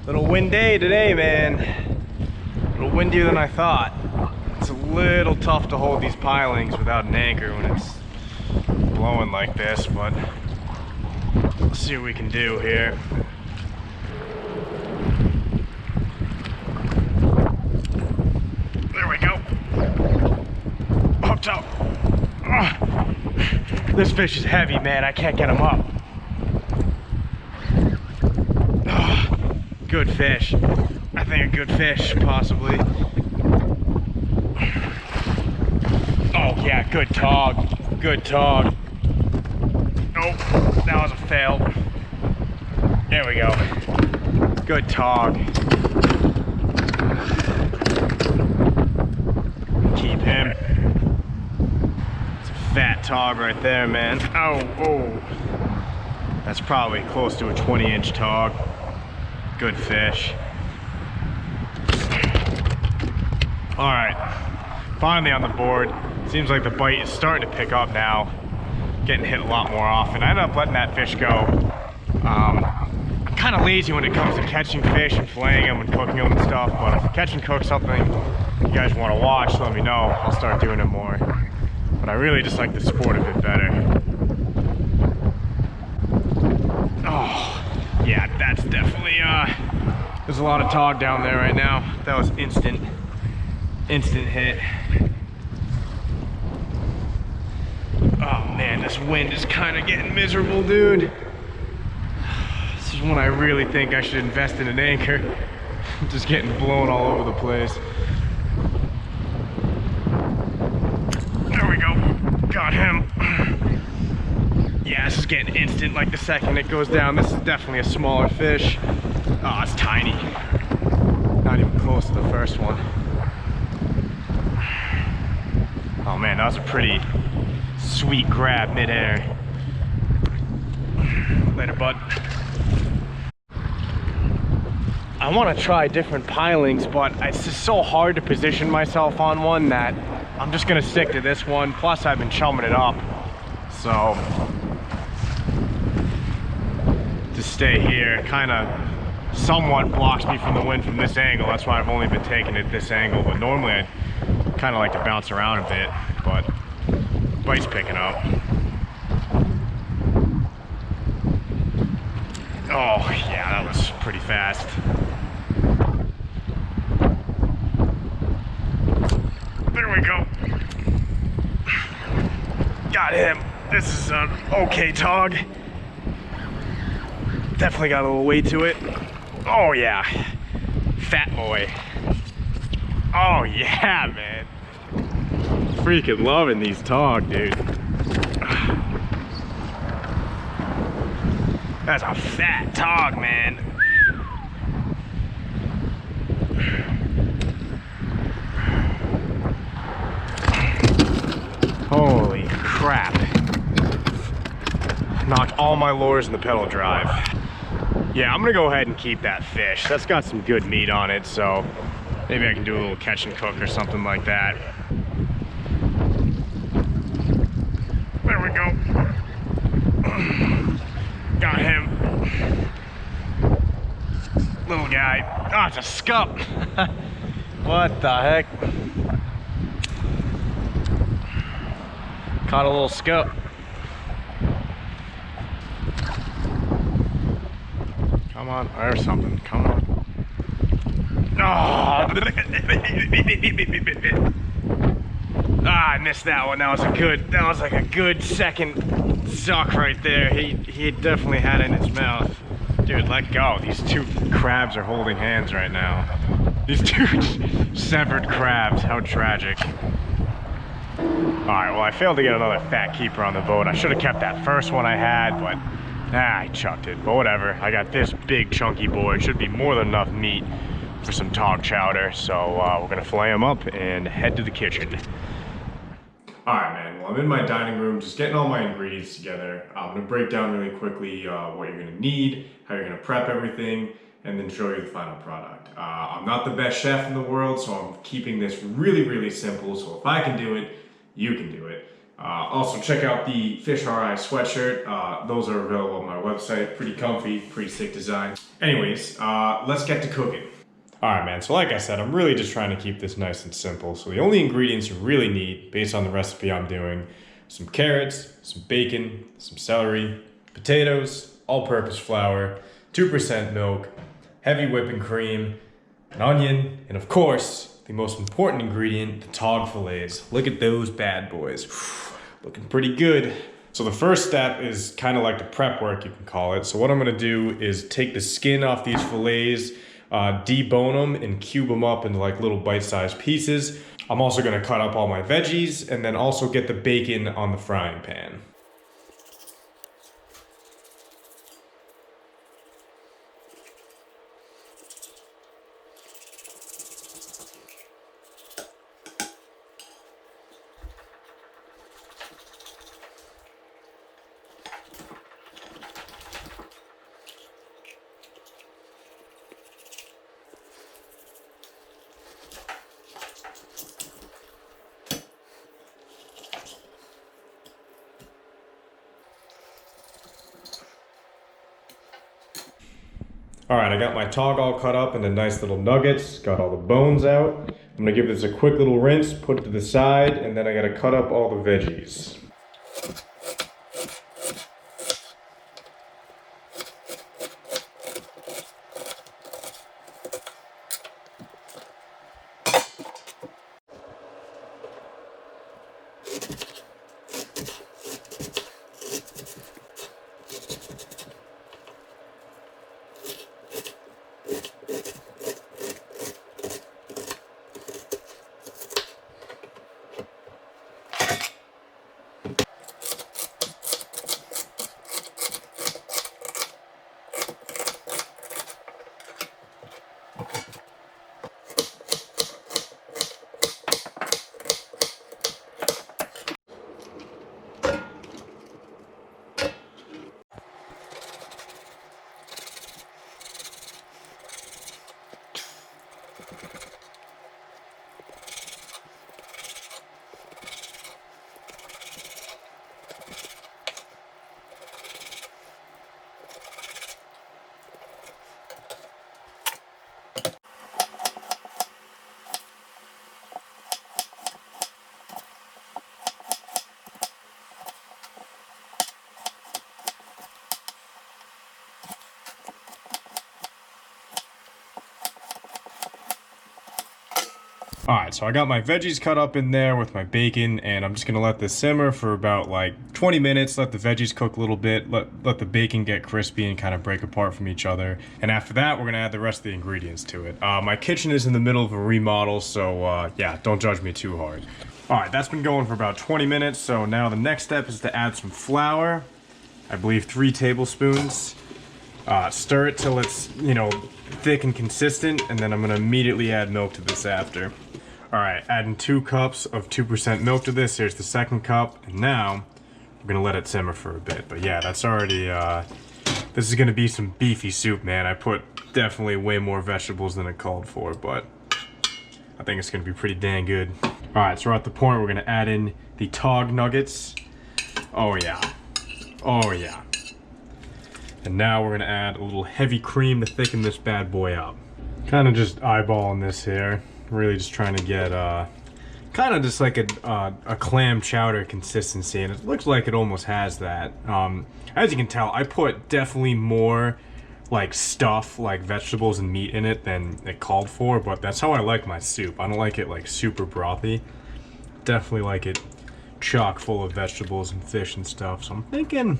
Little wind day today, man. A little windier than I thought. It's a little tough to hold these pilings without an anchor when it's blowing like this, but let's see what we can do here. There we go. Up top. This fish is heavy, man. I can't get him up. Good fish. I think a good fish, possibly. Oh yeah, good tog. Good tog. Nope, that was a fail. There we go. Good tog. Keep him. It's a fat tog right there, man. Oh. That's probably close to a 20-inch tog. Good fish. All right, finally on the board. Seems like the bite is starting to pick up now. Getting hit a lot more often. I ended up letting that fish go. I'm kind of lazy when it comes to catching fish and filleting them and cooking them and stuff, but if catch and cook something you guys want to watch, let me know. I'll start doing it more. But I really just like the sport of it better. Oh. Yeah, that's definitely, there's a lot of tog down there right now. That was instant hit. Oh man, this wind is kind of getting miserable, dude. This is when I really think I should invest in an anchor. I'm just getting blown all over the place. There we go, got him. Yeah, this is getting instant like the second it goes down. This is definitely a smaller fish. Oh, it's tiny. Not even close to the first one. Oh man, that was a pretty sweet grab midair. Later, bud. I want to try different pilings, but it's just so hard to position myself on one that I'm just gonna stick to this one. Plus, I've been chumming it up, so to stay here kind of somewhat blocks me from the wind from this angle. That's why I've only been taking it this angle, but normally I kind of like to bounce around a bit, but the bite's picking up. Oh yeah, that was pretty fast. There we go. Got him. This is an okay tog. Definitely got a little weight to it. Oh yeah, fat boy. Oh yeah, man. Freaking loving these tog, dude. That's a fat tog, man. Holy crap. Knocked all my lures in the pedal drive. Yeah, I'm gonna go ahead and keep that fish. That's got some good meat on it, so maybe I can do a little catch and cook or something like that. There we go. Got him. Little guy. Oh, it's a scup. What the heck? Caught a little scup. Come on, or something. Come on. Oh. Ah, I missed that one. That was like a good second suck right there. He definitely had it in his mouth. Dude, let go. These two crabs are holding hands right now. These two severed crabs. How tragic. Alright, well I failed to get another fat keeper on the boat. I should have kept that first one I had, but I chucked it. But whatever. I got this big chunky boy. It should be more than enough meat for some tog chowder. So we're gonna fillet him up and head to the kitchen. Alright, man. Well, I'm in my dining room just getting all my ingredients together. I'm gonna break down really quickly what you're gonna need, how you're gonna prep everything, and then show you the final product. I'm not the best chef in the world, so I'm keeping this really, really simple. So if I can do it, you can do it. Also, check out the Fish RI sweatshirt. Those are available on my website. Pretty comfy, pretty sick design. Anyways, let's get to cooking. Alright man, so like I said, I'm really just trying to keep this nice and simple. So the only ingredients you really need, based on the recipe I'm doing, some carrots, some bacon, some celery, potatoes, all-purpose flour, 2% milk, heavy whipping cream, an onion, and of course, the most important ingredient, the Tautog fillets. Look at those bad boys. Looking pretty good. So the first step is kind of like the prep work, you can call it. So what I'm gonna do is take the skin off these fillets, debone them and cube them up into like little bite-sized pieces. I'm also gonna cut up all my veggies and then also get the bacon on the frying pan. All right, I got my Tautog all cut up into nice little nuggets, got all the bones out. I'm gonna give this a quick little rinse, put it to the side, and then I gotta cut up all the veggies. Alright, so I got my veggies cut up in there with my bacon, and I'm just gonna let this simmer for about like 20 minutes, let the veggies cook a little bit, let the bacon get crispy and kind of break apart from each other. And after that, we're gonna add the rest of the ingredients to it. My kitchen is in the middle of a remodel, so yeah, don't judge me too hard. Alright, that's been going for about 20 minutes, so now the next step is to add some flour. I believe 3 tablespoons. Stir it till it's, you know, thick and consistent, and then I'm gonna immediately add milk to this after. Alright, adding 2 cups of 2% milk to this. Here's the second cup, and now we're gonna let it simmer for a bit. But yeah, that's already, this is gonna be some beefy soup, man. I put definitely way more vegetables than it called for, but I think it's gonna be pretty dang good. Alright, so we're at the point we're gonna add in the Tautog nuggets. Oh yeah. Oh yeah. And now we're gonna add a little heavy cream to thicken this bad boy up. Kind of just eyeballing this here. Really just trying to get kind of just like a clam chowder consistency, and it looks like it almost has that. As you can tell, I put definitely more like stuff, like vegetables and meat in it than it called for, but that's how I like my soup. I don't like it like super brothy. Definitely like it chock full of vegetables and fish and stuff. So I'm thinking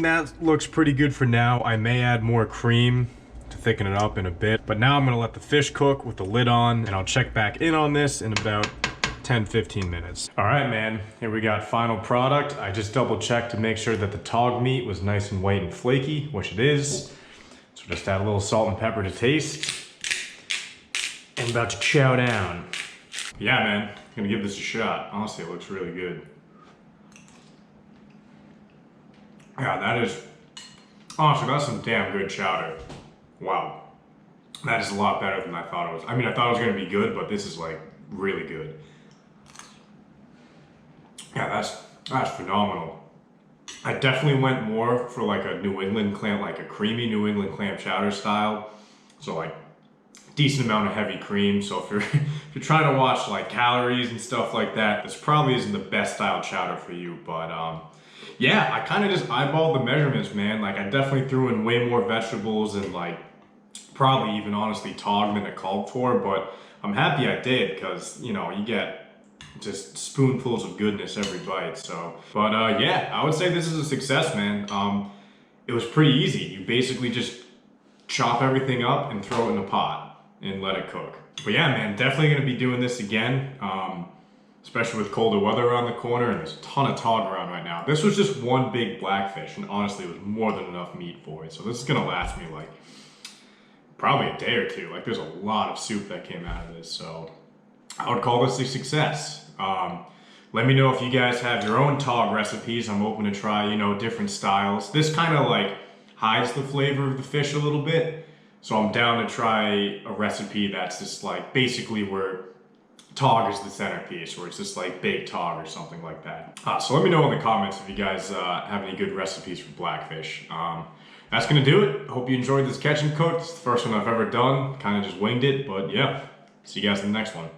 that looks pretty good for now. I may add more cream to thicken it up in a bit, but now I'm gonna let the fish cook with the lid on, and I'll check back in on this in about 10-15 minutes. All right, man, here we got final product. I just double checked to make sure that the Tautog meat was nice and white and flaky, which it is. So just add a little salt and pepper to taste. And about to chow down. Yeah, man, I'm gonna give this a shot. Honestly, it looks really good. Yeah, that is, honestly, that's some damn good chowder. Wow. That is a lot better than I thought it was. I mean, I thought it was gonna be good, but this is like really good. Yeah, that's phenomenal. I definitely went more for like a New England clam, like a creamy New England clam chowder style. So like decent amount of heavy cream. So if you're if you're trying to watch like calories and stuff like that, this probably isn't the best style chowder for you. But yeah, I kind of just eyeballed the measurements, man. Like I definitely threw in way more vegetables and like probably even honestly Tautog than it called for. But I'm happy I did because you know you get just spoonfuls of goodness every bite. So, but yeah, I would say this is a success, man. It was pretty easy. You basically just chop everything up and throw it in a pot and let it cook. But yeah, man, definitely gonna be doing this again, especially with colder weather around the corner, and there's a ton of Tautog around right now. This was just one big Blackfish, and honestly, it was more than enough meat for it. So this is gonna last me like probably a day or two. Like there's a lot of soup that came out of this, so I would call this a success. Let me know if you guys have your own Tautog recipes. I'm open to try, you know, different styles. This kind of like hides the flavor of the fish a little bit. So I'm down to try a recipe that's just like basically where Tautog is the centerpiece, where it's just like baked Tautog or something like that. So let me know in the comments if you guys have any good recipes for Blackfish. That's gonna do it. Hope you enjoyed this catch and cook. It's the first one I've ever done. Kind of just winged it, but yeah. See you guys in the next one.